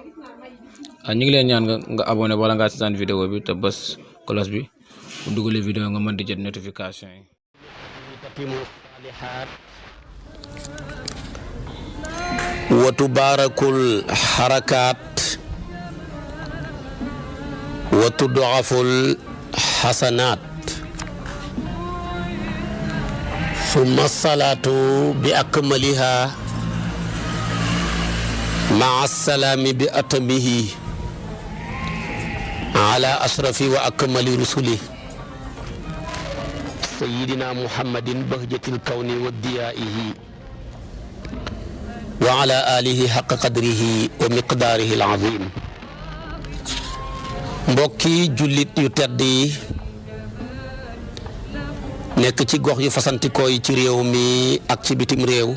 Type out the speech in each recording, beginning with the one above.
ñu ngi leen ñaan nga abonné wala nga seetaan vidéo bi te bës cloche bi bu dugalee vidéo nga mën di jot notification yi. wa tubaarakul xarakaat wa tud'aful xasanaat summa salaatu bi akmaliha maa salaami bi atamihi ala ashrafi wa akmali rusuli sayyidina muhammadin bahjatil kawni wa diyaihi wa ala alihi haqqa qadrihi wa miqdaarihi al-azim. mbokki jullit yu tedd yi nekk ci gox yu fasantikoo yi ci réew mi ak ci bitim réew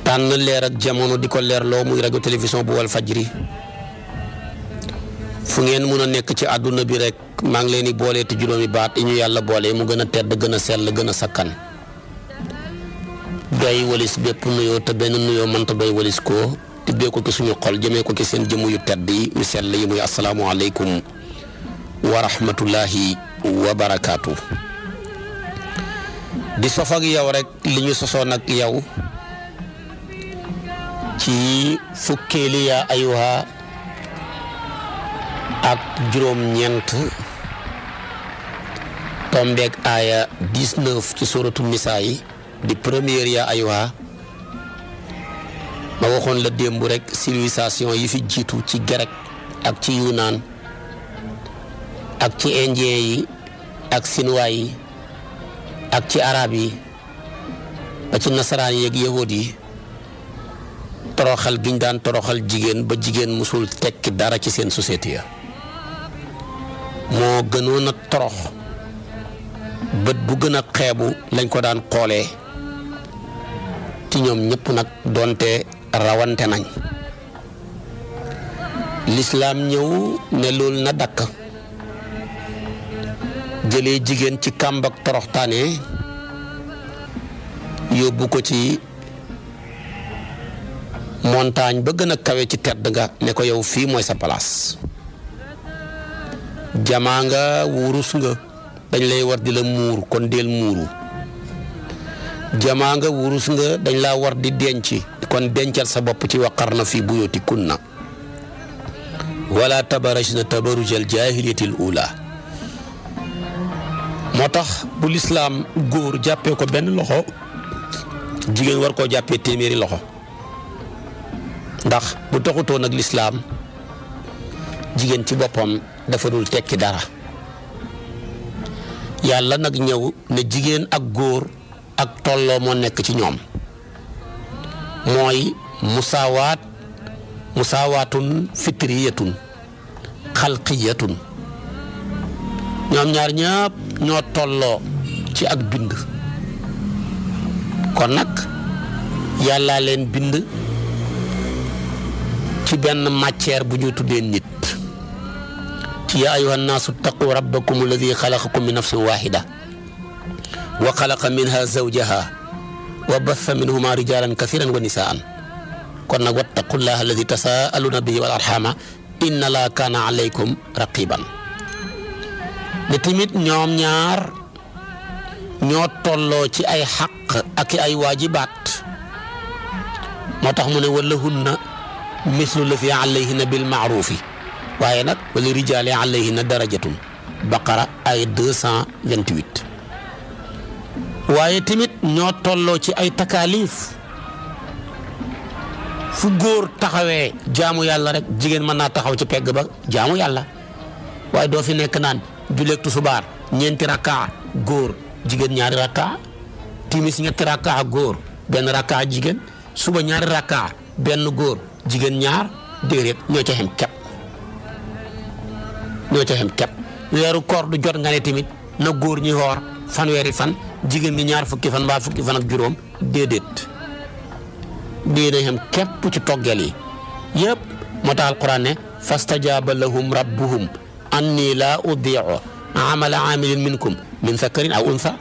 tànn leer ak jamono di ko leerloo muy rajo télévision bu Walfadjri fu ngeen mun a nekk ci àdduna bi rek maa ngi leen di boole te juróomi baat yi ñu yàlla boole mu gën a tedd gën a sell gën a sakkan doy walis bépp nuyoo te benn nuyoo mënta doy walis ko tibbee ko ci suñu xol jëmee ko ci seen jëmm yu tedd yi yu sell yi muy asalaamualeykum wa rahmatullahi wa barakaatu. di sof ak yow rek li ñu sosoon ak yow ci fukkeeli yaa ayuha ak juróom-ñeent tombeeg aaya 19 ci suratu nisaa yi di première yaa ayuha ma waxoon la démb rek civilisation yi fi jiitu ci grec ak ci yunaan ak ci indien yi ak sinuwaa yi ak ci arab yi ba ci nasaraan yi ak yahud yi toroxal giñ daan toroxal jigéen ba jigéen musul tekki dara ci seen société ya moo gënoon a torox bët bu gën a xeebu lañ ko daan xoolee ci ñoom ñëpp nag doonte rawante nañ lislaam ñëw ne loolu na dakk jëlee jigéen ci kàmb ak toroxtaane yóbbu ko ci montagne ba gën a kawe ci tedd nga ne ko yow fii mooy sa place jamaa nga wurus nga dañ lay war di la muur kon del muuru jamaa nga wurus nga dañ laa war di denc kon dencal sa bopp ci waqarna fi buyutikunna wala tabarajna tabarujal jahiliyatil ula moo tax bu lislaam góor jàppee ko benn loxo jigéen war koo jàppee téeméeri loxo ndax bu taxutoon ak lislaam jigéen ci boppam dafa dul tekki dara yàlla nag ñëw ne jigéen ak góor ak tolloo moo nekk ci ñoom mooy musaawaatun fitriyatun xalqiyatun ñoom ñaar ñëpp ñoo tolloo ci ak bind kon nag yàllaa leen bind ci benn matière bu ñu tuddee nit ci yaa ayyuha nnaasu ttaqu rabbakum alladi xalaqakum min nafsin waxida wa xalaqa minha zawjaha wa batha minhuma rijalan kathiran wa nisaan kon nag wattaqullaha alladi tasaaluna bihi wal arxama inna laa kaana alaykum raqiban ne tamit ñoom ñaar ñoo tolloo ci ay xaq ak ay waajibaat moo tax mu ne walahunna mislu la fi alayhinna bil maarufi waaye nag wali rijaali alayhinna darajatun baqara ay 228 waaye tamit ñoo tolloo ci ay takaalif fu góor taxawee jaamu yàlla rek jigéen mën naa taxaw ci pegg ba jaamu yàlla waaye doo fi nekk naan julleeg tusubaar ñeenti rakkaa góor jigéen ñaari rakkaa timis ñetti rakkaa góor benn rakkaa jigéen suba ñaari rakkaa benn góor jigéen ñaar déedéet ñoo ca xem kepp weeru koor du jot nga ne tamit na góor ñi xoor fanweeri fan jigéen ñi ñaar fukki fan mbaa fukki fan ak juróom déedéet dina xem képp ci toggeel yi yëpp moo tax alquran ne fastajaaba lahum rabbuhum anni laa udii'u amala aamilin minkum min zakarin aw untha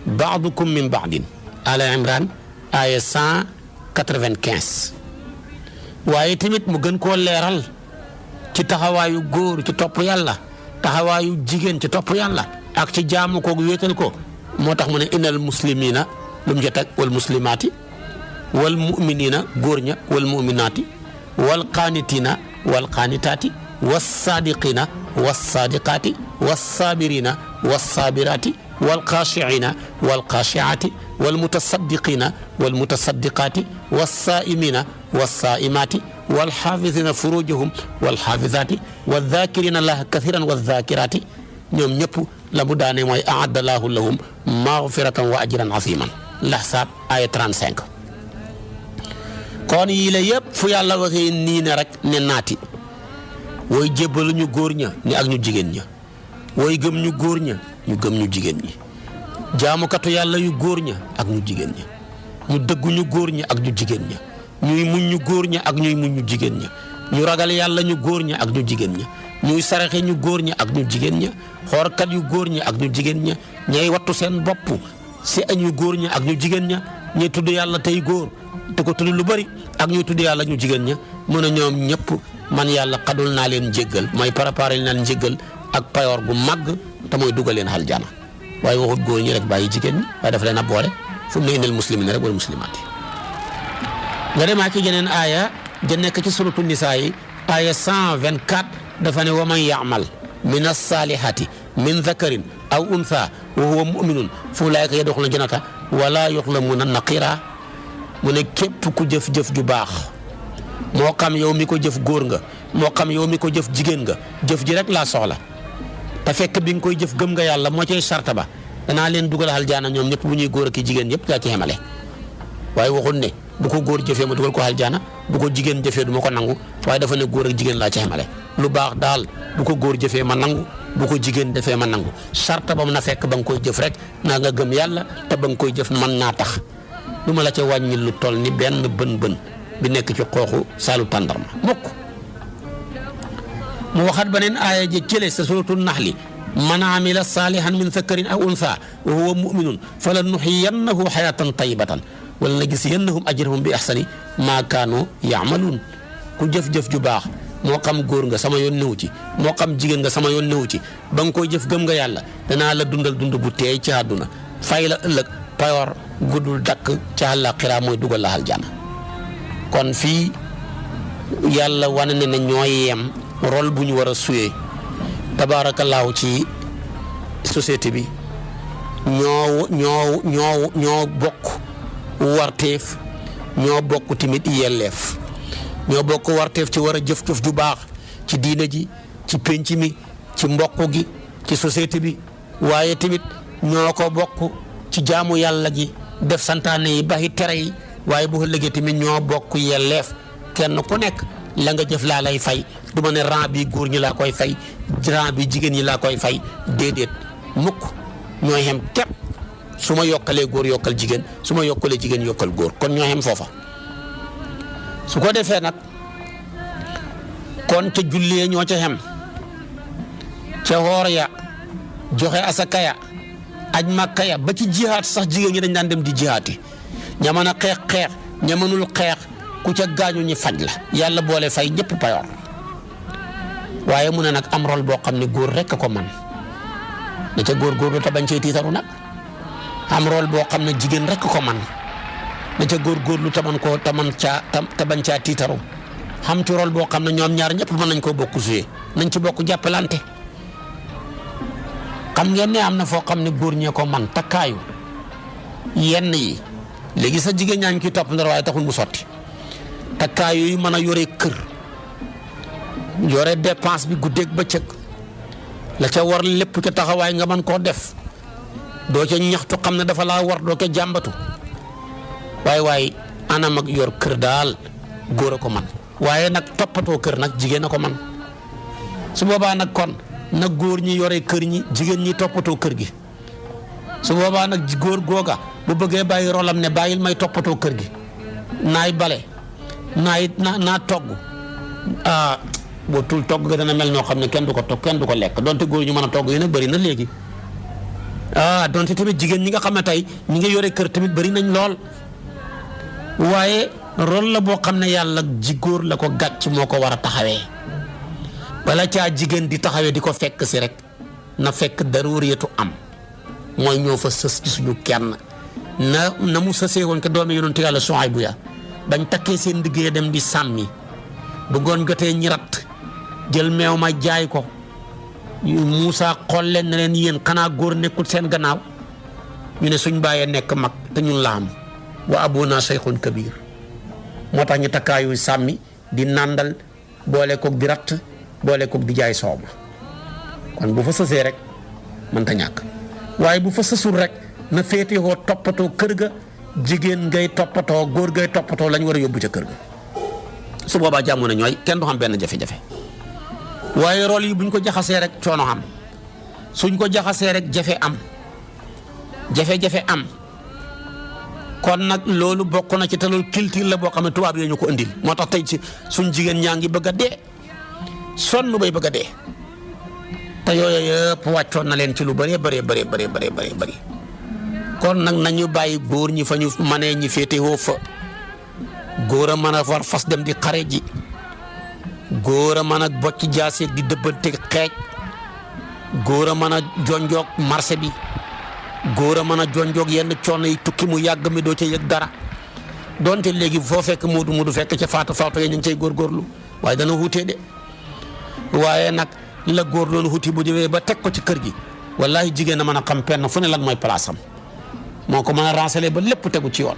ba'dukum min ba'din ala imran aya 195 waaye tamit mu gën koo leeral ci taxawaayu góor ci topp yàlla taxawaayu jigéen ci topp yàlla ak ci jaamu ko wéetal ko moo tax mu ne innal muslimina lu mu jot ak wal muslimaati wal muminina góor ña wal muminaati wal qaanitina wal qaanitaati was saadiqina was saadiqaati was saabirina was saabiraati wal qaashiina wal qaashiaati wal mutasaddiqina wal mutasaddiqaati was saaimina was saaimaati wal xaafisina furujahum wal xaafisaati wal zaakirina allaha kathiran wal zaakiraati ñoom ñëpp la mu daane mooy aadda llaahu lahum magfiratan wa ajran aziman Lahzab aya 35. kon yii la yëpp fu yàlla waxee nii ne rek ne naati wooy jébbalu ñu góor ña ni ak ñu jigéen ña wooy gëm ñu góor ña ñu gëm ñu jigéen ñi jaamukatu yàlla yu góor ña ak ñu jigéen ña ñu dëggu ñu góor ña ak ñu jigéen ña ñuy muñ ñu góor ña ak ñuy muñ ñu jigéen ña ñu ragal yàlla ñu góor ña ak ñu jigéen ña ñuy saraxe ñu góor ña ak ñu jigéen ña xoorkat yu góor ña ak ñu jigéen ña ñay wattu seen bopp si ñu góor ña ak ñu jigéen ña ñuy tudd yàlla tey góor te ko tudd lu bari ak ñuy tudd yàlla ñu jigéen ña mën a ñoom ñëpp man yàlla xadul naa leen njéggal mooy préparé naa leen njéggal ak payoor gu màgg te mooy dugal leen aljana waaye waxut góor ñi rek bàyyi jigéen ñi waaye dafa leen a boole fu mu ne innal muslimina rek wal muslimaati nga demaa ci jeneen aaya ja nekk ci suratu nisaa yi aaya 124 dafa ne wa man yaamal min as-salihati min dhakarin aw untha wa huwa muminun fa ulaika yadxuluna jannata wala yuxlamuna naqira mu ne képp ku jëf-jëf ju baax moo xam yow mi ko jëf góor nga moo xam yow mi ko jëf jigéen nga jëf ji rek laa soxla te fekk bi nga koy jëf gëm nga yàlla moo cay sarta ba danaa leen dugal aljaana ñoom ñëpp bu ñuy góor ak jigéen ñëpp daa ci xemale waaye waxul ne bu ko góor jëfee ma dugal ko aljaana bu ko jigéen jëfee du ma ko nangu waaye dafa ne góor ak jigéen laa ci xemale lu baax daal bu ko góor jëfee ma nangu bu ko jigéen defee ma nangu sarta ba mu na fekk ba nga koy jëf rek naa nga gëm yàlla te ba nga koy jëf mën naa tax lu ma la ca wàññil lu toll ni benn bën bi nekk ci xooxu saalu tàndarma mukk mu waxat beneen aaya ji cële sa suratul naxli man amila salihan min zakarin aw untha wa huwa muminun fala nuxiyannahu xayatan tayibatan wala na gis yannahum ajrahum bi ahsani maa kaanu yaamaluun ku jëf-jëf ju baax moo xam góor nga sama yoon newu ci moo xam jigéen nga sama yoon newu ci ba nga koy jëf gëm nga yàlla danaa la dundal dund bu teey ci àdduna fay la ëllëg payoor guddul dakk ci àllaaxira mooy dugal la aljana kon fii yàlla wane ne ñooy yem rôle bu ñu war a suyee tabaarakallaahu ci société bi ñoo bokk warteef ñoo bokk tamit yelleef ñoo bokk warteef ci war a jëf-jëf ju baax ci diina ji ci pénc mi ci mbokk gi ci société bi waaye tamit ñoo ko bokk ci jaamu yàlla gi def santaane yi baxi tere yi waaye bu ëllëgee tamit ñoo bokk yelleef kenn ku nekk la nga jëf laa lay fay du ma ne rang bi góor ñi laa koy fay rang bi jigéen ñi laa koy fay déedéet mukk ñooy xem képp su ma yokkalee góor yokkal jigéen su ma yokkalee jigéen yokkal góor kon ñoo xem foofa su ko defee nag kon ca jullee ñoo ca xem ca xoor ya joxe asaka ya aj makka ya ba ci jihaat sax jigéen ñi dañ daan dem di jihaati ña mën a xeex ña mënul xeex ku ca gaañu ñi faj la yàlla boole fay ñëpp payoor waaye mu ne nag am rôle boo xam ne góor rekk ko man na ca góorgóorlu te bañ cee tiitaru nag am rôle boo xam ne jigéen rekk ko man na ca góorgóorlu te bañ caa tiitaru xam ci rôle boo xam ne ñoom ñaar ñëpp mën nañ koo bokk jouer nañ ci bokk jàppalante xam ngeen ne am na foo xam ne góor ñee ko man takkaayu yenn yi léegi sa jigéen ñaa ngi ciy topp ndar waaye taxul mu sotti takkaayu yi mën a yore kër yore dépense bi guddeeg bëccëg la ca war lépp ca taxawaay nga mën koo def doo ca ñaxtu xam ne dafa laa war doo ca jàmbatu waaye anam ak yor kër daal góor a ko man waaye nag toppatoo kër nag jigéen a ko man su boobaa nag kon na góor ñi yore kër ñi jigéen ñi toppatoo kër gi su boobaa nag góor googa bu bëggee bàyyi rolam ne bàyyil may toppatoo kër gi naay bale naa togg boo tul togg ga dana mel noo xam ne kenn du ko togg kenn du ko lekk donte góor ñu mën a togg yi nag bëri na léegi donte tamit jigéen ñi nga xam ne tey ñi ngi yore kër tamit bëri nañ lool waaye rôle la boo xam ne yàlla ji góor la ko gàcc moo ko war a taxawee bala caa jigéen di taxawee di ko fekk si rek na fekk daruriyatu am mooy ñoo fa sës ci suñu kenn na mu sësee woon ko doomi yonentu yàlla Suhaybu ya bañ takkee seen liggéey dem di sàmmi bu ngoon jotee ñi rat jël meew ma jaay ko Muusa xool leen ne leen yéen xanaa góor nekkul seen gannaaw ñu ne suñ bàyyee nekk mag te ñun la am wa abuna shaykhun kabir moo tax ñu takkaayu sàmmi di nàndal boole koog di ratt boole koog di jaay soow ma kon bu fa sësee rek mënta ñàkk waaye bu fa sësul rek na féetewoo toppatoo kër ga jigéen ngay toppatoo góor ngay toppatoo lañ war a yóbbu ca kër ga su boobaa jàmm na ñooy kenn du xam benn jafe-jafe waaye rôle yi buñ ko jaxasee rek coono am suñ ko jaxasee rek jafe-jafe am kon nag loolu bokk na ci te loolu culture la boo xam ne tubaab yooyu ñu ko indil moo tax tey ci suñ jigéen ñaa ngi bëgg a dee sonn bay bëgg a dee te yooyu yëpp wàccoon na leen ci lu bëree bëri kon nag nañu bàyyi góor ñi fa ñu manee ñi féetewoo fa góor a mën a war fas dem di xare ji góor a mën a bocc jaaseeg di dëbbante xeej góor a mën a jonjoog marché bi góor a mën a jonjoog yenn coono yi tukki mu yàgg mi doo ca yëg dara donte léegi foo fekk muudu fekk ca faatu yi ñu ngi cay góorgóorlu waaye dana wuutee de waaye nag la góor doon wuti bu jëwee ba teg ko ci kër gi wallahi jigéen a mën a xam penn fu ne lan mooy place am moo ko mën a ranceler ba lépp tegu ci yoon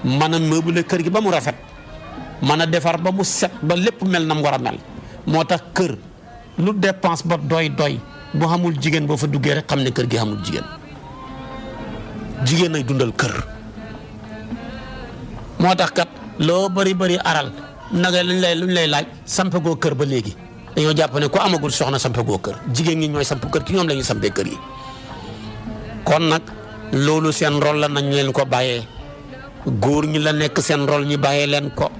mën a meubler kër gi ba mu rafet mën a defar ba mu set ba lépp mel na mu war a mel moo tax kër lu dépense ba doy bu xamul jigéen boo fa duggee rek xam ne kër gi xamul jigéen ay dundal kër moo tax kat loo bari aral naga luñ lay laaj sampagoo kër ba léegi dañoo jàpp ne ku amagul soxna sampagoo kër jigéen ñi ñooy samp kër ci ñoom la ñuy sampee kër yi kon nag loolu seen rôle la nañ leen ko bàyyee góor ñi la nekk seen rôle ñi bàyyee leen ko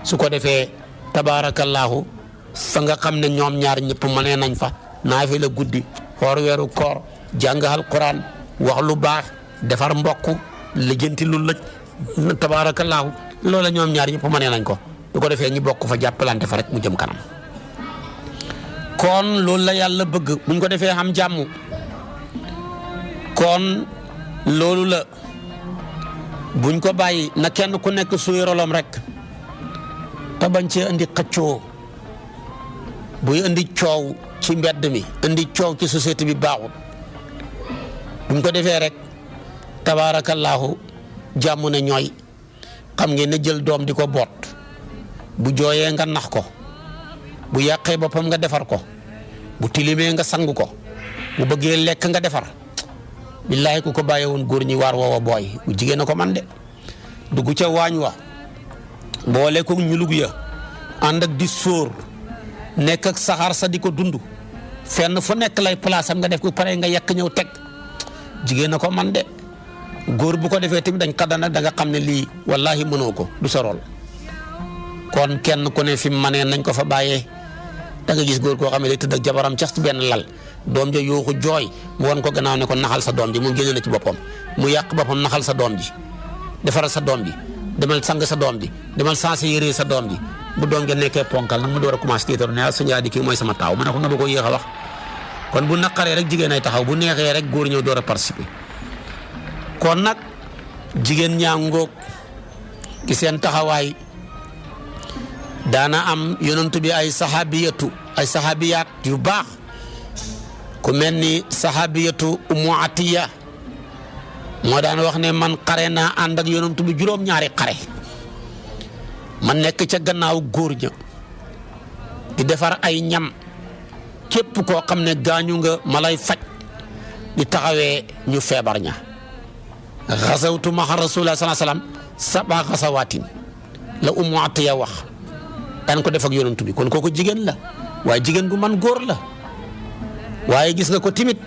su ko defee tabaarakallaahu fa nga xam ne ñoom ñaar ñëpp mënee nañ fa naafi la guddi xoor weeru koor jàng alquran wax lu baax defar mbokk lijjanti lu lëj tabaarakallaahu loola ñoom ñaar ñëpp mënee nañ ko su ko defee ñi bokk fa jàppalante fa rek mu jëm kanam kon loolu la yàlla bëgg buñ ko defee xam jàmm kon loolu la buñ ko bàyyi na kenn ku nekk suy rolom rek te bañ cee indi xëccoo buy indi coow ci mbedd mi indi coow ci société bi baaxul buñ ko defee rek tabaarakallaahu jàmm ne ñooy xam ngeen ne jël doom di ko boot bu jooyee nga nax ko bu yàqee boppam nga defar ko bu tilimee nga sang ko bu bëggee lekk nga defar billaahi ku ko bàyyee woon góor ñi waar woowa booy bu jigéen a ko man de dugg ca waañ wa boole ko ñulug ya ànd ak di sóor nekk ak saxaar sa di ko dund fenn fu nekk lay place am nga def ko pare nga yekk ñëw teg jigéen a ko man de góor bu ko defee tamit dañ xaddana da nga xam ne lii wallaahi mënoo ko du sa rôle kon kenn ku ne fi mu manee nañ ko fa bàyyee da nga gis góor koo xam ne day tëdd ak jabaram cax ci benn lal doom ja yuuxu jooy mu won ko gannaaw ne ko naxal sa doom ji mu génne na ci boppam mu yàq boppam naxal sa doom ji defaral sa doom ji demal sang sa doom ji demal sensé yére sa doom ji bu doom ja nekkee ponkal nag mu door a commencé tiitaru ne sa njaay di kii mooy sama taaw ma ne ko nga ba ko yéex a wax kon bu naqaree rek jigéen ay taxaw bu neexee rek góor ñëw door a participer kon nag jigéen ñaa ngóog ci seen taxawaay daana am yonent bi ay saxaabiyaat yu baax ku mel ni saxaabiyatu Ummu Atiya moo daan wax ne man xare naa ànd ak yonent bi juróom-ñaari xare man nekk ca gannaaw góor ña di defar ay ñam képp koo xam ne gaañu nga ma lay faj di taxawee ñu feebar ña xasawtu maxa rasulullah sallallahu alayhi wasallam 7 xasawaatin la Ummu Atiya wax daan ko def ak yonent bi kon kooku jigéen la waaye jigéen gu man góor la waaye gis nga ko timit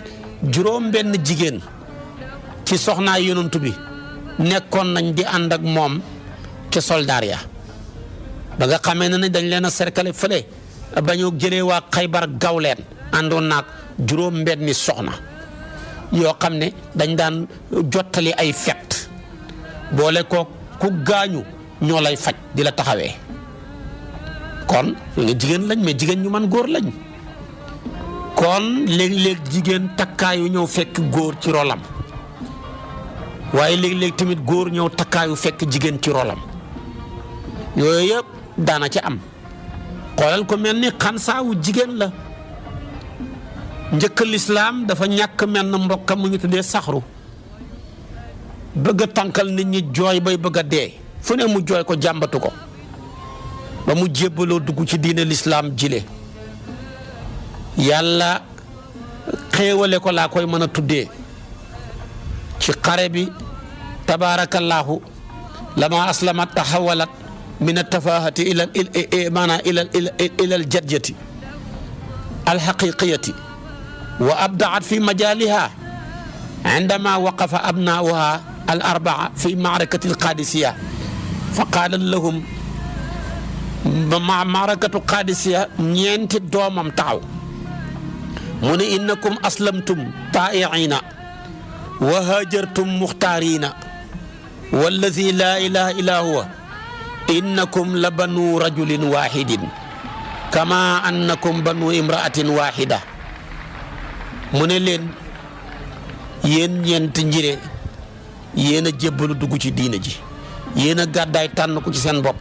juróom benn jigéen ci soxnaay yonent bi nekkoon nañ di ànd ak moom ca soldaar ya ba nga xamee ne dañ leen a cercle fële ba ñu jëlee waa Xaybar gaw leen àndoon naag juróom benni soxna yoo xam ne dañ daan jottali ay fet boole ko ku gaañu ñoo lay faj di la taxawee kon nga jigéen lañ mais jigéen ñu man góor lañ kon léeg-léeg jigéen takkaayu ñëw fekk góor ci rolam waaye léeg-léeg tamit góor ñëw takkaayu fekk jigéen ci rolam yooyu yëpp daana ci am xoolal ko mel ni xansaawu jigéen la njëkk lislaam dafa ñàkk mel na mbokkam mu ngi tuddee saxru bëgg a tànkal nit ñi jooy bay bëgg a dee fu ne mu jooy ko jàmbatu ko ba mu jébbaloo dugg ci diine lislaam jile yàlla xéewale ko laa koy mën a tuddee ci xare bi tabaarakallaahu lama aslamat taxawalat min altafahati ila aljadjati alxaqiqiyati wa abdaat fi majaliha عندما وقف أبناؤها الأربعة في معركة القادسية فقال لهم مع معركة القادسية نينت دومم تعو من إنكم أسلمتم طائعين وهاجرتم مختارين والذي لا إله إلا هو إنكم لبنو رجل واحد كما أنكم بنو امرأة واحدة من لين yéen ñeent njire yéen a jébbalu dugg ci diina ji yéen a gàddaay tànn ko ci seen bopp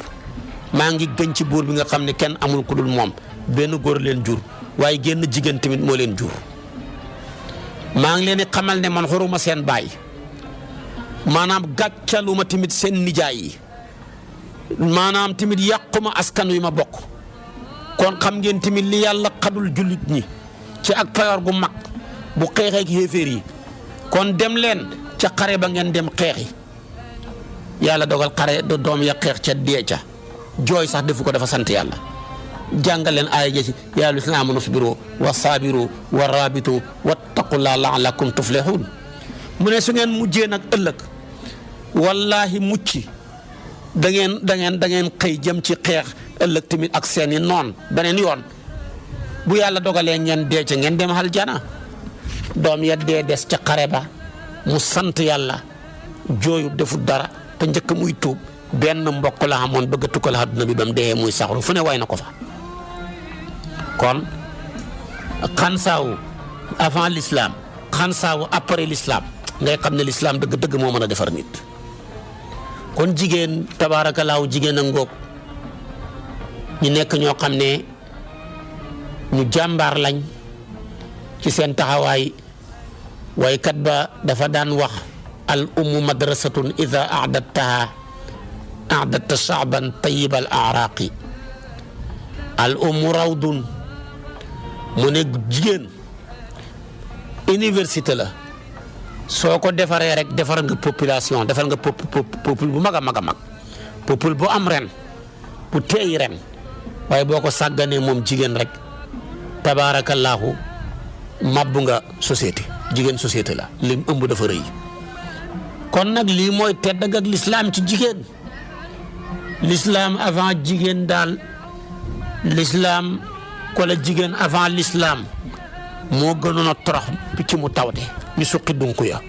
maa ngi gën ci buur bi nga xam ne kenn amul ku dul moom benn góor leen jur waaye génn jigéen tamit moo leen jur maa ngi leen di xamal ne man xoruma seen baay maanaam gàccaluma tamit seen nijaay yi maanaam tamit yàquma askan wi ma bokk kon xam ngeen tamit li yàlla xadul jullit ñi ci ak payoor gu mag bu xeexee ak xéeféer yi kon dem leen ca xare ba ngeen dem xeexi yàlla dogal xare doom ya xeex ca dee ca jooy sax defu ko dafa sant yàlla jàngal leen aaya ji yaa ayyuhal-laziina aamanu isbiru wa saabiru wa raabitu wattaqullaaha la'allakum tuflihuun mu ne su ngeen mujjee nag ëllëg wallaahi mucc da ngeen xëy jëm ci xeex ëllëg tamit ak seeni noon beneen yoon bu yàlla dogalee ngeen dee ca ngeen dem aljana doom ya dee des ca xare ba mu sant yàlla jooyu defut dara te njëkk muy tuub benn mbokk la amoon bëgg a tukkal àdduna bi ba mu dee muy saxru fu ne way na ko fa kon xansaawu avant l'islam xansaawu après l'islam ngay xam ne l'islam dëgg-dëgg moo mën a defar nit kon jigéen tabaarakallaahu jigéen a ngóog ñu nekk ñoo xam ne ñu jàmbaar lañ ci seen taxawaay waykat ba dafa daan wax al ummu madrasatun ida a'dadta sha'ban tayyib al a'raqi al ummu rawdun mu ne jigéen université la soo ko defaree rek defar nga population defar nga peuple bu mag a mag a mag peuple bu am ren bu teey ren waaye boo ko sàgganee moom jigéen rek tabaarakallaahu mabbu nga société jigéen société la lim ëmb dafa rëy kon nag lii mooy tedd ak l'islam ci jigéen l'islam avant jigéen daal l'islam ko la jigéen avant l'islam moo gënoon a torox picc mu tawte ñu suqi dunku ya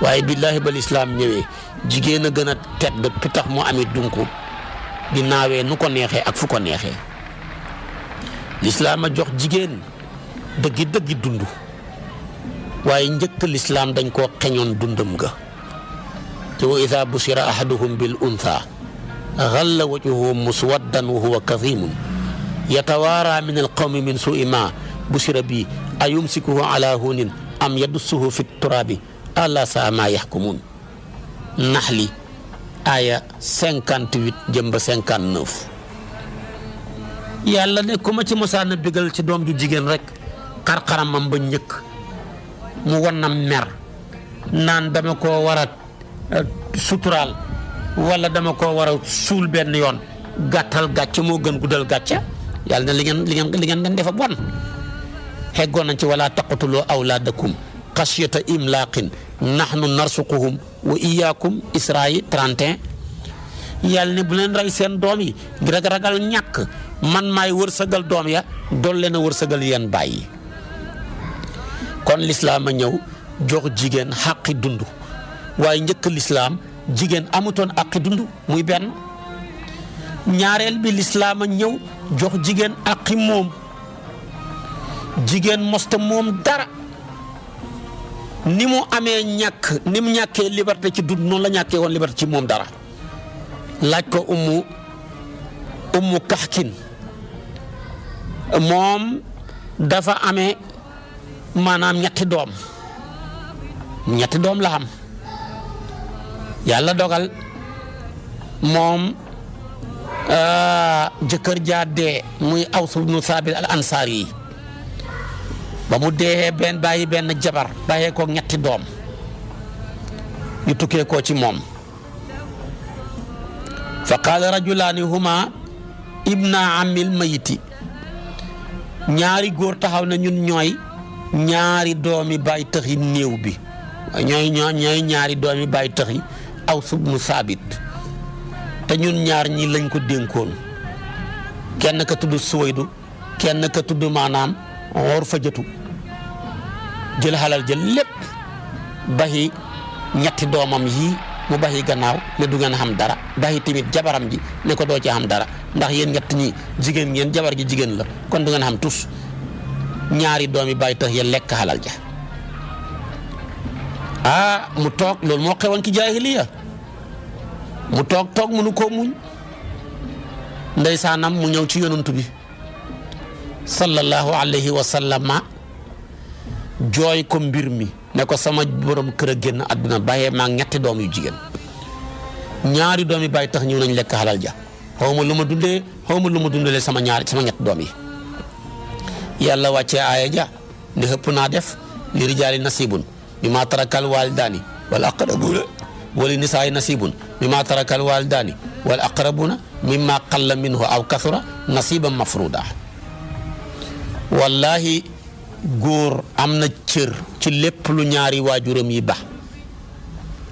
waaye billaahi ba l'islam ñëwee jigéen a gën a tedd pitax mu amit dunku di naawee nu ko neexee ak fu ko neexee l'islam a jox jigéen dëggi dund waaye njëkk l'islam dañ koo xeñoon dundam ga te wa ida bushira ahaduhum bil untha ghalla wajhuhu muswaddan wa huwa kadhimun yatawaara min alqawmi min su'i ma bushira bi ayumsikuhu ala hunin am yadussuhu fi turabi ala saa ma yahkumun naxli aya 58 jëm ba 59 yàlla ne ku ma ci mosaan a bégal ci doom ju jigéen rek xar-xaramam ba njëkk mu wannam mer naan dama koo war a suturaal wala dama koo war a suul benn yoon gàttal gàcce moo gën guddal gàcce yàlla ne li ngeen dañ defa bon xeggoon nañ ci wala taqtulu awlaadakum xashyata imlaaqin nahnu narsuquhum wa iyaakum Israayi 31 yàlla ne bu leen rey seen doom yi ngir ragal ñàkk man maay wërsëgal doom ya dool leen a wërsëgal yeen bàyyi kon lislaam a ñëw jox jigéen xaqi dund waaye njëkk lislaam jigéen amutoon aqi dund muy benn. ñaareel bi lislaam a ñëw jox jigéen aqi moom. jigéen mosta moom dara ni mu amee ñàkk ni mu ñàkkee liberté ci dund noonu la ñàkkee woon liberté ci moom dara. laaj ko ummu kaxkin moom dafa amee maanaam ñetti doom la am yàlla dogal moom jëkkër jaa dee muy Aws ibnu Saabit al Ansaari yi ba mu dee bàyyi benn jabar bàyyee ko ñetti doom yu tukkee koo ci moom fa qaala rajulaani huma ibna amil mayiti ñaari góor taxaw na ñun ñooy ñaari doomi baay tëxi néew bi ñooy ñaari doomi baay tëxi Aws ibnu Saabit te ñun ñaar ñi lañ ko dénkoon kenn ka tudd Suwaydu kenn ka tudd maanaam xoor fa jëtu jël xalal jël lépp baxi ñetti doomam yii mu baxi gannaaw ne du ngeen xam dara baxi tamit jabaram ji ne ko doo ci xam dara ndax yéen ñett ñi jigéen ngeen jabar ji jigéen la kon du ngeen xam tus ñaari doomi bàyyi tax ya lekk xalal ja mu toog loolu moo xewoon ci jaahiliya mu toog mënu koo muñ ndeysaanam mu ñëw ci yonantu bi sallallahu alayhi wa sallama jooy ko mbir mi ne ko sama borom kër a génn àdduna bàyyee maa ñetti doom yu jigéen ñaari doom yi bàyyi tax ñëw nañ lekk xalal ja xaw ma lu ma dundalee sama ñetti doom yi yàlla wàccee aaya ja ne xëpp naa def li rijaali nasibun mimma tarakal walidaani wal aqrabuna wali nisaa'i nasibun mimma tarakal walidaani wal aqrabuna mimma qalla minhu aw kathura nasiban mafruda wallahi góor am na cër ci lépp lu ñaari waajuram yi ba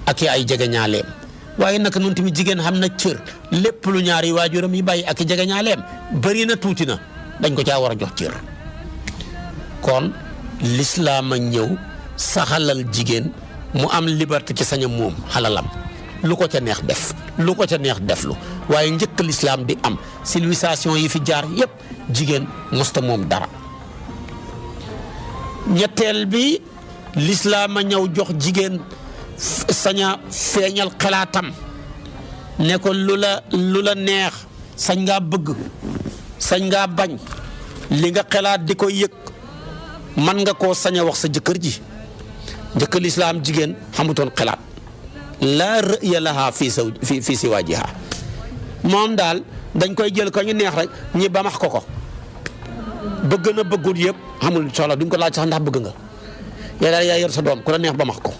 ak ay jegeñaaleem waaye naka noonu tamit jigéen xam na cër lépp lu ñaari waajuram yi bàyyi ak jegeñaaleem bëri na tuuti na dañ ko caa war a jox cër kon lislaam a ñëw saxalal jigéen mu am liberté ci saña moom xalalam lu ko ca neex def lu ko ca neex deflu waaye njëkk lislaam di am civilisation yi fi jaar yépp jigéen mosta moom dara. ñetteel bi lislaam a ñëw jox jigéen saña feeñal xalaatam ne ko lu la neex sañ ngaa bëgg sañ ngaa bañ li nga xalaat di ko yëg man nga koo sañ a wax sa jëkkër ji njëkk lislaam jigéen xamutoon xalaat laa rëya laha fii siwaajiha moom daal dañ koy jël ko ñu neex rek ñi bamax ko bëgg na bëggul yëpp xamul soxla duñ ko laaj sax ndax bëgg nga yow daal yaa yor sa doom ku la neex bamax ko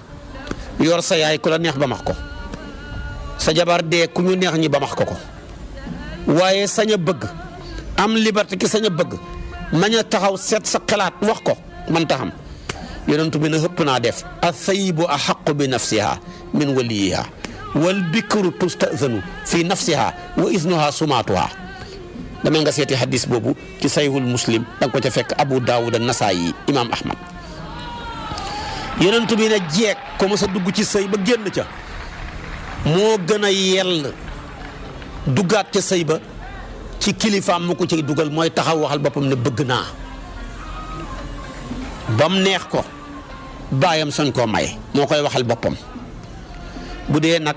yor sa yaay ku la neex bamax ko sa jabar dee ku ñu neex ñi bamax ko waaye sañ a bëgg am liberté ki sañ a bëgg mañ a taxaw seet sa xalaat wax ko man taxam yonent bi ne xëpp naa def as-sayyibu ahaqqu bi nafsiha min waliyiha wal bikru tustazanu fi nafsiha wa iznuha sumaatuha dama nga seeti hadis boobu ci sayhul muslim da nga ko ca fekk Abu Daawud an-Nasaayi Imaam Ahmad yonent bi ne jeeg ko mos a dugg ci sëy ba génn ca moo gën a yell duggaat ca sëy ba ci kilifaam mu ko ci dugal mooy taxaw waxal boppam ne bëgg naa ba mu neex ko baayam soñ koo may moo koy waxal boppam bu dee nag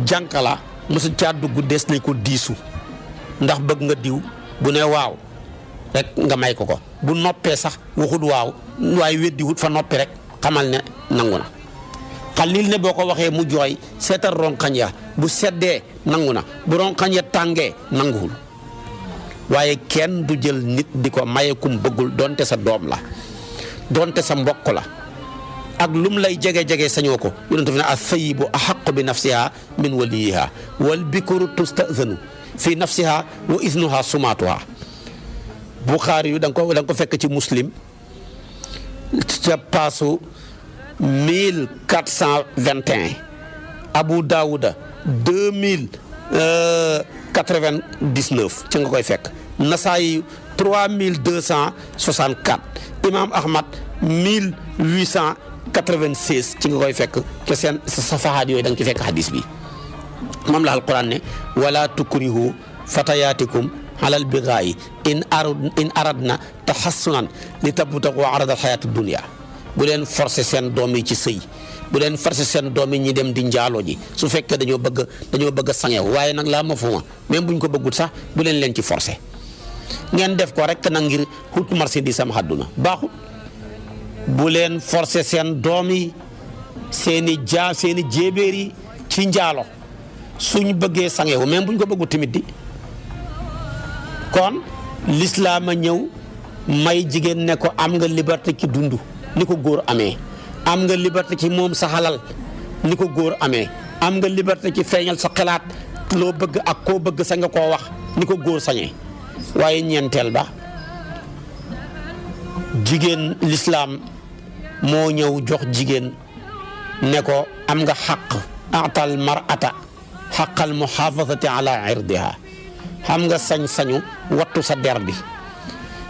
jànq la mosu caa dugg des nañ ko diisu ndax bëgg nga diw bu ne waaw rek nga may ko bu noppee sax waxut waaw waaye weddi wut fa noppi rek xamal ne nangu na xalil ne boo ko waxee mu jooy seetal ronkañ ya bu seddee nangu na bu ronkañ ya tàngee nanguwul waaye kenn du jël nit di ko maye kum bëggul donte sa doom la donte sa mbokk la ak lum lay jege-jege sañoo ko yonent fi ne as-sayyibu ahaqqu bi nafsiha min waliyiha wal bikru tustazanu fi nafsiha wa iznuha sumaatuha Buxaari yu da nga ko fekk ci muslim ca paasu 1421 Abu Daawuda 2099 ci nga koy fekk Nasaayi 3264 Imaam Ahmad 1896 ci nga koy fekk ca seen safahaat yooyu da nga ci fekk hadis bi moom la alquran ne wala tukrihu fatayaatikum alal bigaayi in aradna tahassunan li tabtagu arada alxayaati dunia bu leen forcer seen doom yi ci sëy bu leen forcer seen doom yi ñi dem di njaaloo ji su fekkee dañoo bëgg a sangew waaye nag laa ma fu ma même buñ ko bëggul sax bu leen ci forcer ngeen def ko rek nag ngir xut marchandise am àdduna baaxul bu leen forcer seen doom yi seeni jéebéer yi ci njaalo suñ bëggee sangewu même buñ ko bëggul tamit di kon lislaam a ñëw may jigéen ne ko am nga liberté ci dund ni ko góor amee am nga liberté ci moom sa xalal ni ko góor amee am nga liberté ci feeñal sa xalaat loo bëgg ak koo bëgg sa nga koo wax ni ko góor sañee waaye ñeenteel ba jigéen lislaam moo ñëw jox jigéen ne ko am nga xaq atal mar'ata xaqal muhaafazati ala irdiha xam nga sañ-sañu wattu sa der bi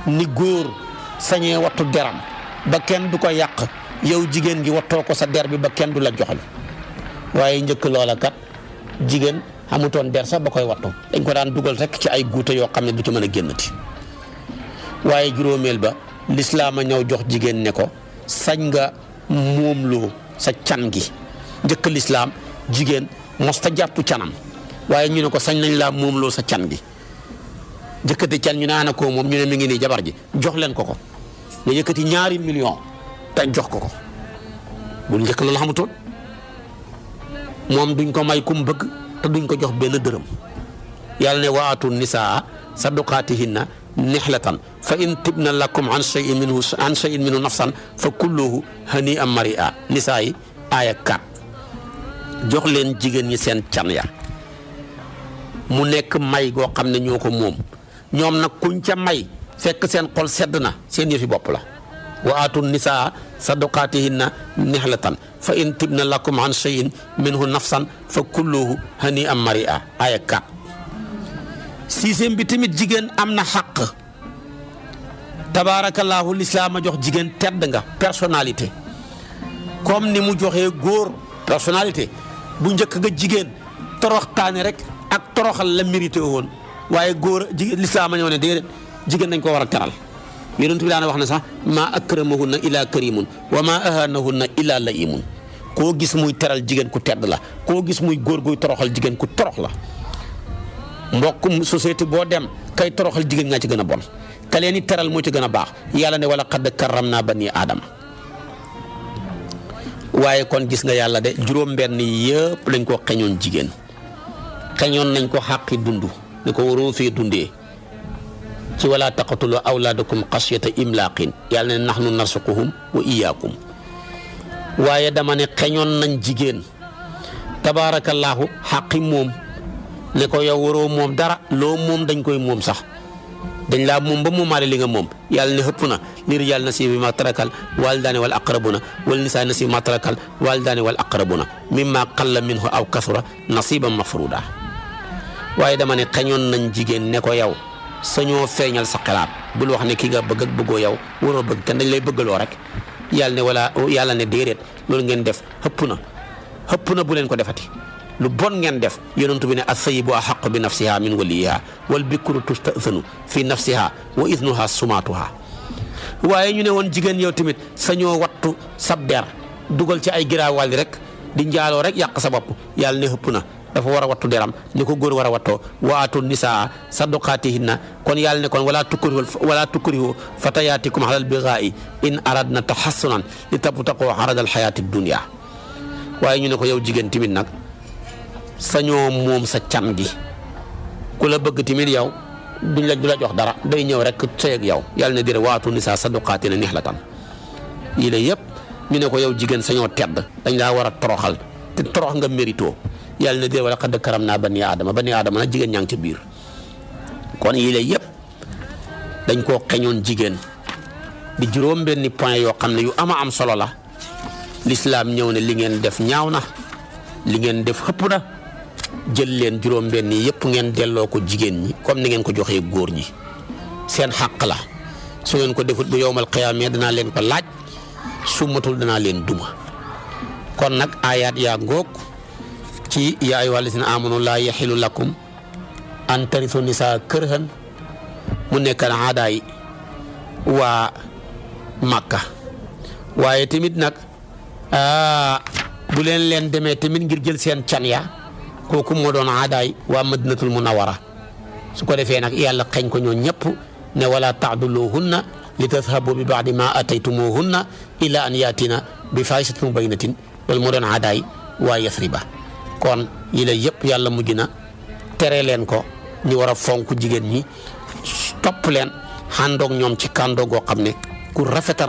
ni góor sañee wattu deram ba kenn du ko yàq yow jigéen gi wattoo ko sa der bi ba kenn du la joxal waaye njëkk loola kat jigéen xamutoon der sax ba koy wattu dañ ko daan dugal rek ci ay guute yoo xam ne du ci mën a génnati waaye juróomeel ba lislaam a ñëw jox jigéen ne ko sañ nga moomloo sa can gi njëkk lislaam jigéen mosta jàpp canam waaye ñu ne ko sañ nañ laa moomloo sa can gi jëkkati can ñu ne ana ko moom ñu ne mi ngi nii jabar ji jox leen ko nga yëkkati ñaari million te jox ko bu njëkk loolu xamutoon moom duñ ko may kum bëgg te duñ ko jox benn dërëm yàlla ne waatu nisaa sadaqaatihinna nihlatan fa in tibna lakum an shay'in minhu nafsan fa kulluhu hani'an mari'a nisaa yi aaya 4 jox leen jigéen ñi seen can ya mu nekk may goo xam ne ñoo ko moom ñoom nag kuñ ca may fekk seen xol sedd na seen yëfi bopp la wa aatu nisaa sadaqaatihinna nihlatan fa in tibna lakum an shay'in minhu nafsan fa kulluhu hani'an mari'a aaya 4 sixième bi tamit jigéen am na xaq tabaarakallaahu lislaam a jox jigéen tedd nga personnalité comme ni mu joxee góor personnalité bu njëkk nga jigéen toroxtaane rek ak toroxal la mérité woon waaye góor jigéen lislaam a ñëw ne déedéet jigéen dañ ko war a teral yonent bi daana wax ne sax maa akramahunna illa karimun wa maa ahanahunna illa laimun koo gis muy teral jigéen ku tedd la koo gis muy góor guy toroxal jigéen ku torox la mbokkum société boo dem kay toroxal jigéen nga ci gën a bon ka leen i teral moo ci gën a baax yàlla ne wala qad karramna bani aadama waaye kon gis nga yàlla de juróom-benn yëpp lañ ko xeñoon jigéen xeñoon nañ ko xàqi dund ne ko waroo fee dundee ci wala taqatulu awlaadakum xashyata imlaaqin yàlla ne nahnu narsuquhum wa iyaakum waaye dama ne xeñoon nañ jigéen tabaarakallaahu xàqi moom ne ko yow waroo moom dara loo moom dañ koy moom sax dañ laa moom ba moomaale li nga moom yàlla ne xëpp na li rijaal nasiib mimmaa tarakal waalidaani wal aqrabuuna wal nisaa nasiib mimmaa tarakal waalidaani wal aqrabuuna mimmaa qalla minhu aw kasura nasiiban mafruuda waaye dama ne xeñoon nañ jigéen ne ko yow sañoo feeñal sa xalaat bul wax ne ki nga bëgg ak bëggoo yow waroo bëgg kenn dañ lay bëggaloo rek yàlla ne déedéet loolu ngeen def xëpp na bu leen ko defati lu bon ngeen def yonent bi ne as-sayyibu ahaqqu bi nafsiha min waliyiha wal bikru tusta'zanu fi nafsiha wa idnuha sumaatuha waaye ñu ne woon jigéen yow tamit sañoo wattu sab der dugal ci ay giraawaal rek di njaaloo rek yàq sa bopp yàlla ne xëpp na dafa war a wattu deram ni ko góor war a wattoo wa aatu nisaa sadaqaatihinna kon yàlla ne kon wala tukrihu fatayaatikum alal bighaa'i in aradna tahassunan li tabtaqu arada al hayaati dunya waaye ñu ne ko yow jigéen tamit nag sañoo moom sa can gi ku la bëgg tamit yow du la jox dara day ñëw rek sëy ak yow yàlla ne dire waatu nisaa sadaqaatina nihlatan yii la yëpp ñu ne ko yow jigéen sañoo tedd dañ laa war a toroxal te torox nga mérito yàlla ne dire wala qad karamnaa bani aadama nag jigéen ñaa ngi ci biir kon yii la yëpp dañ koo xeñoon jigéen di juróom-benni point yoo xam ne yu am solo la lislaam ñëw ne li ngeen def ñaaw na li ngeen def xëpp na jël leen juróom-benn yi yëpp ngeen delloo ko jigéen ñi comme ni ngeen ko joxee góor ñi seen xàq la su ngeen ko defut bu yowmal qiyaama danaa leen ko laaj su matul danaa leen duma kon nag aayaat yaa ngoog ci yaa ayyuhaa llaziina aamanu laa yaxilu lakum an tarisu nisaa kërhan mu nekk na aadaay waa Makka waaye tamit nag bu leen demee tamit ngir jël seen can ya kooku moo doon aadaay waa Madinatul Munawwara su ko defee nag yàlla xeñ ko ñoo ñëpp ne wala ta'duluhunna li tadhabu bi ba'di ma ataytumuhunna illa an yaatina bi faahishatin mubayyinatin loolu moo doon aadaay waa Yasriba kon yi la yëpp yàlla mujj na tere leen ko ñu war a fonk jigéen ñi topp leen xàndoog ñoom ci kàndoo goo xam ne ku rafet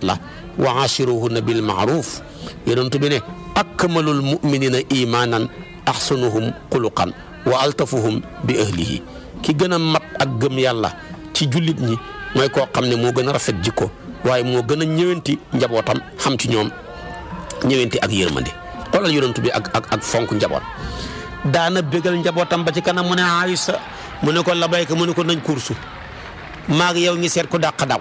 la wa ashiruhunna bil ma'ruf yonent bi ne akmalul mu'minina imanan ahsanuhum xuluqan wa altafuhum bi ahlihi ki gën a mat ak gëm yàlla ci jullit ñi mooy koo xam ne moo gën a rafet jikko waaye moo gën a ñëwanti njabootam xam ci ñoom ñëwanti ak yërmande xoolal yonent bi ak fonk njaboot daana bégal njabootam ba ci kanam mu ne Aïssa mu ne ko labayka mu ne ko nañ kursu maag yow ngi seet ko dàq daw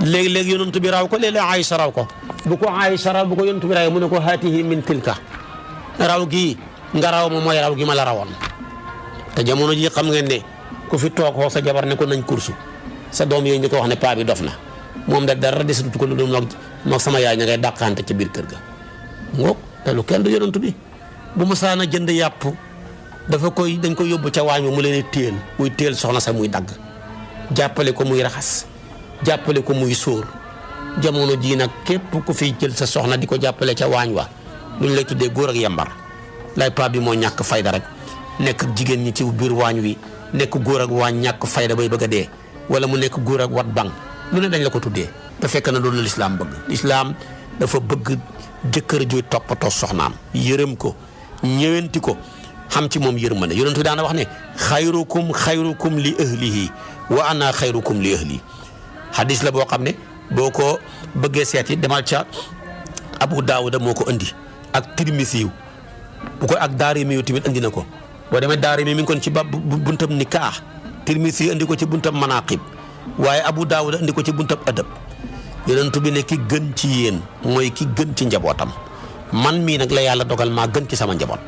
léegi-léegi yonent bi raw ko léeg-léeg Aïssa raw ko bu ko Aïssa raw bu ko yonent bi raw mu ne ko haatihi min tilka raw gii nga raw ma mooy raw gi ma la rawoon te jamono ji xam ngeen ne ku fi toog xoo sa jabar ne ko nañ kursu sa doom yooyu ñu ko wax ne paa bi dof na moom da dara desatu ko lu dul moog sama yaay ña ngay dàqante ca biir kër ga ngoog te lu kenn du yonent bi bu ma saana jënd yàpp dañ ko yóbbu ca waañ mu leen téel muy téel soxna sa muy dagg jàppale ko muy raxas jàppale ko muy sóor jamono jii nag képp ku fi jël sa soxna di ko jàppale ca waañ wa luñ lay tuddee góor ak yambar lay paa bi moo ñàkk fayda rek nekk jigéen ñi ci biir waañ wi nekk góor ak waañ ñàkk fayda bay bëgg a dee wala mu nekk góor ak wat bang lu ne dañ la ko tuddee te fekk na loolu la lislaam bëgg lislaam dafa bëgg jëkkër juy toppatoo soxnaam yërëm ko ñëwenti ko xam ci moom yërmande yonent bi daana wax ne xayrukum li ahlihi wa ana xayrukum li ahli hadis la boo xam ne boo ko bëggee seeti demal ca Abu Daawuda moo ko indi ak Tirmisi bu ko ak Daarimi yu tamit indi na ko boo demee Daarimi mi ngi kon ci buntam nikah Tirmisi indi ko ci buntam manaqib waaye Abu Daawuda indi ko ci buntam adab yonent bi ne ki gën ci yéen mooy ki gën ci njabootam man mii nag la yàlla dogal maa gën ci sama njaboot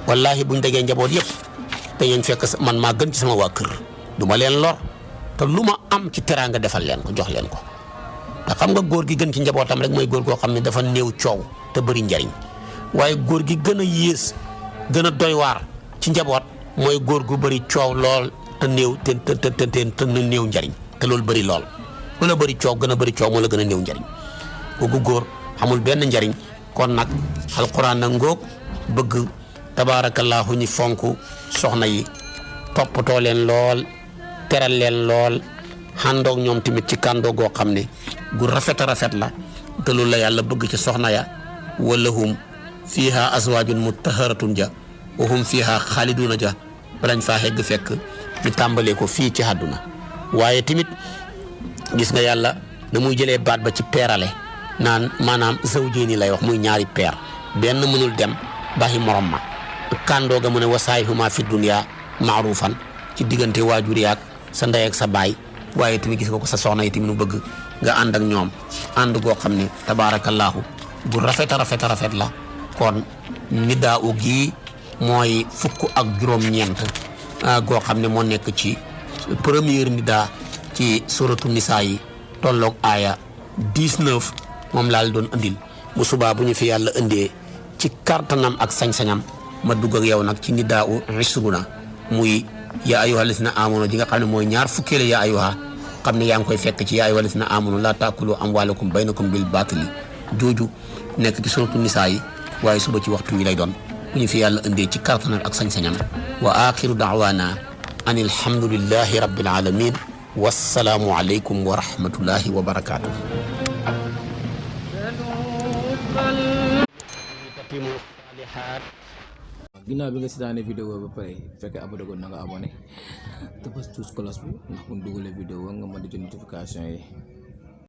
wallahi buñ degee njaboot yëpp dañuy fekk man maa gën ci sama waa kër du ma leen lor te lu ma am ci teraanga defal leen ko jox leen ko te xam nga góor gi gën ci njabootam rek mooy góor goo xam ne dafa néew coow te bëri njariñ waaye góor gi gën a yées gën a doy waar ci njaboot mooy góor gu bëri coow lool te néew te néew njariñ te loolu bëri lool ku la bëri coow gën a bëri coow moo la gën a néew njariñ kooku góor xamul benn njariñ kon nag alquran na ngoog bëgg tabaarakallaahu ñi fonk soxna yi toppatoo leen lool teral leen lool xàndoog ñoom tamit ci kàndoo goo xam ne gu rafet la te loolu la yàlla bëgg ci soxna ya walahum fiiha azwaajun mutahharatun ja wa hum fiiha xaaliduna ja balañ faa xegg fekk ñu tàmbalee ko fii ci àdduna waaye tamit gis nga yàlla na muy jëlee baat ba ci peerale naan maanaam zawjayni lay wax muy ñaari peer benn mënul dem baaxi morom ma kàndoo ga mu ne wasaayihuma fi dunya maarufan ci diggante waajur yaak sa ndey ak sa baay waaye tamit gis nga ko sa soxna yi tamit nu bëgg nga ànd ak ñoom ànd goo xam ne tabaarakallaahu bu rafet la kon nidaa u gi mooy fukk ak juróom-ñeent goo xam ne moo nekk ci première nidaa ci suratu nisaa yi tolloog aaya 19 moom laal doon andil bu subaa bu ñu fi yàlla indee ci kartanam ak sañ-sañam ma dugg ak yow nag ci nidaa u isruna muy yaa ayyuha lasina amanu ji nga xam ne mooy ñaar fukkeele yaa ayyuha xam ne yaa ngi koy fekk ci yaa ayyuha lasina amanu laa taakulu amwaalakum baynakum bil baatili jooju nekk ci suratu nisaa yi waaye suba ci waxtu wi lay doon bu ñu fi yàlla indee ci kartanam ak sañ-sañam wa axiru daawaana an alhamdulillahi rabbil alamin wassalaamu aleykum wa rahmatullahi wa barakaatu. ginnaaw bi nga seetaanee vidéo ba pare fekkee abonné ko na nga abonné te bës tous cloche bi ndax bu ñu dugalee vidéo nga mën di jot notification yi.